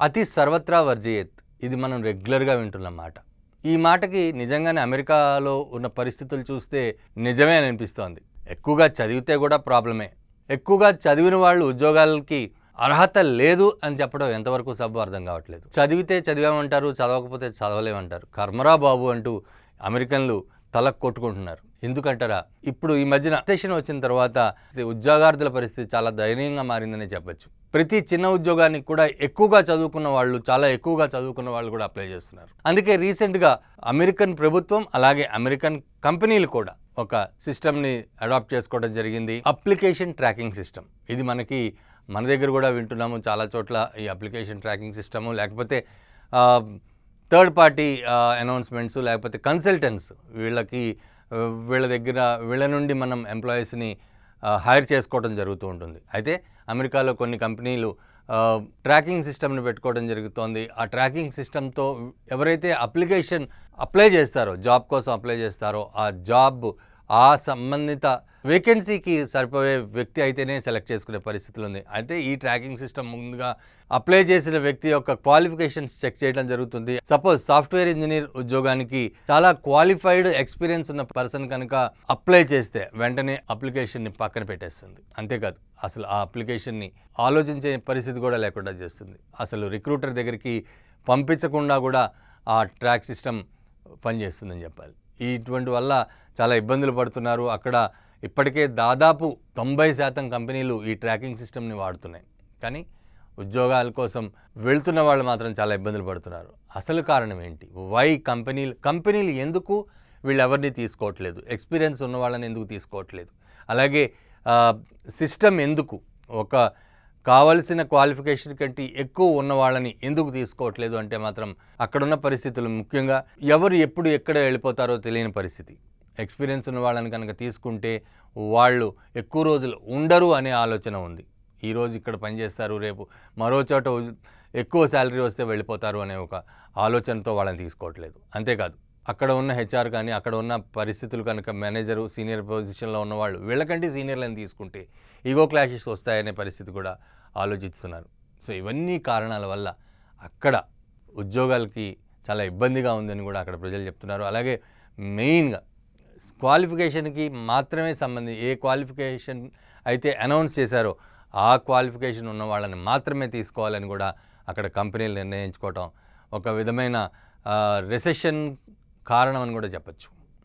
అతి సర్వత్రా వర్జయేత్ ఇది మనం రెగ్యులర్గా వింటున్న మాట. ఈ మాటకి నిజంగానే అమెరికాలో ఉన్న పరిస్థితులు చూస్తే నిజమే అని అనిపిస్తోంది. ఎక్కువగా చదివితే కూడా ప్రాబ్లమే. ఎక్కువగా చదివిన వాళ్ళు ఉద్యోగాలకి అర్హత లేదు అని చెప్పడం ఎంతవరకు సబ్బు అర్థం కావట్లేదు. చదివితే చదివామంటారు, చదవకపోతే చదవలేమంటారు. కర్మరా బాబు అంటూ అమెరికన్లు తలకు కొట్టుకుంటున్నారు. ఎందుకంటారా, ఇప్పుడు ఈ మధ్యన రిసెషన్ వచ్చిన తర్వాత ఉద్యోగార్థుల పరిస్థితి చాలా దయనీయంగా మారిందనే చెప్పచ్చు. ప్రతి చిన్న ఉద్యోగానికి కూడా ఎక్కువగా చదువుకున్న వాళ్ళు, చాలా ఎక్కువగా చదువుకున్న వాళ్ళు కూడా అప్లై చేస్తున్నారు. అందుకే రీసెంట్గా అమెరికన్ ప్రభుత్వం అలాగే అమెరికన్ కంపెనీలు కూడా ఒక సిస్టమ్ని అడాప్ట్ చేసుకోవడం జరిగింది. Application tracking system. ఇది మన దగ్గర కూడా వింటున్నాము చాలా చోట్ల. ఈ అప్లికేషన్ ట్రాకింగ్ సిస్టము లేకపోతే థర్డ్ పార్టీ అనౌన్స్మెంట్స్ లేకపోతే కన్సల్టెంట్స్ వీళ్ళ నుండి మనం ఎంప్లాయీస్ని హైర్ చేసుకోవడం జరుగుతూ ఉంటుంది. అయితే అమెరికాలో కొన్ని కంపెనీలు ట్రాకింగ్ సిస్టమ్ని పెట్టుకోవడం జరుగుతోంది. ఆ ట్రాకింగ్ సిస్టమ్తో ఎవరైతే అప్లై చేస్తారో, జాబ్ కోసం అప్లై చేస్తారో, ఆ జాబ్ ఆ సంబంధిత వేకెన్సీకి సరిపోయే వ్యక్తి అయితేనే సెలెక్ట్ చేసుకునే పరిస్థితులు ఉంది. అయితే ఈ ట్రాకింగ్ సిస్టమ్ ముందుగా అప్లై చేసిన వ్యక్తి యొక్క క్వాలిఫికేషన్స్ చెక్ చేయడం జరుగుతుంది. సపోజ్ సాఫ్ట్వేర్ ఇంజనీర్ ఉద్యోగానికి చాలా క్వాలిఫైడ్ ఎక్స్పీరియన్స్ ఉన్న పర్సన్ కనుక అప్లై చేస్తే వెంటనే అప్లికేషన్ని పక్కన పెట్టేస్తుంది. అంతేకాదు, అసలు ఆ అప్లికేషన్ని ఆలోచించే పరిస్థితి కూడా లేకుండా చేస్తుంది. అసలు రిక్రూటర్ దగ్గరికి పంపించకుండా కూడా ఆ ట్రాక్ సిస్టమ్ పనిచేస్తుందని చెప్పాలి. ఇటువంటి వల్ల చాలా ఇబ్బందులు పడుతున్నారు. అక్కడ ఇప్పటికే దాదాపు 90% కంపెనీలు ఈ ట్రాకింగ్ సిస్టమ్ని వాడుతున్నాయి. కానీ ఉద్యోగాల కోసం వెళ్తున్న వాళ్ళు మాత్రం చాలా ఇబ్బందులు పడుతున్నారు. అసలు కారణం ఏంటి? వై కంపెనీలు ఎందుకు వీళ్ళెవరిని తీసుకోవట్లేదు? ఎక్స్పీరియన్స్ ఉన్న వాళ్ళని ఎందుకు తీసుకోవట్లేదు? అలాగే సిస్టమ్ ఎందుకు కావలసిన క్వాలిఫికేషన్ కంటే ఎక్కువ ఉన్న వాళ్ళని ఎందుకు తీసుకోవట్లేదు అంటే మాత్రం అక్కడున్న పరిస్థితులు, ముఖ్యంగా ఎవరు ఎప్పుడు ఎక్కడ వెళ్ళిపోతారో తెలియని పరిస్థితి. ఎక్స్పీరియన్స్ ఉన్న వాళ్ళని కనుక తీసుకుంటే వాళ్ళు ఎక్కువ రోజులు ఉండరు అనే ఆలోచన ఉంది. ఈరోజు ఇక్కడ పనిచేస్తారు, రేపు మరో చోట ఎక్కువ శాలరీ వస్తే వెళ్ళిపోతారు అనే ఒక ఆలోచనతో వాళ్ళని తీసుకోవట్లేదు. అంతేకాదు, అక్కడ ఉన్న హెచ్ఆర్ కానీ అక్కడ ఉన్న పరిస్థితులు కనుక మేనేజరు, సీనియర్ పొజిషన్లో ఉన్నవాళ్ళు వీళ్ళకంటే సీనియర్లను తీసుకుంటే ఈగో క్లాషెస్ వస్తాయనే పరిస్థితి కూడా ఆలోచిస్తున్నారు. సో ఇవన్నీ కారణాల వల్ల అక్కడ ఉద్యోగాలకి చాలా ఇబ్బందిగా ఉందని కూడా అక్కడ ప్రజలు చెప్తున్నారు. అలాగే మెయిన్గా క్వాలిఫికేషన్కి మాత్రమే ఏ క్వాలిఫికేషన్ అయితే అనౌన్స్ చేశారో ఆ క్వాలిఫికేషన్ ఉన్న వాళ్ళని మాత్రమే తీసుకోవాలని కూడా అక్కడ కంపెనీలు నిర్ణయించుకోవటం ఒక విధమైన రిసెషన్ కారణం అని కూడా చెప్పచ్చు.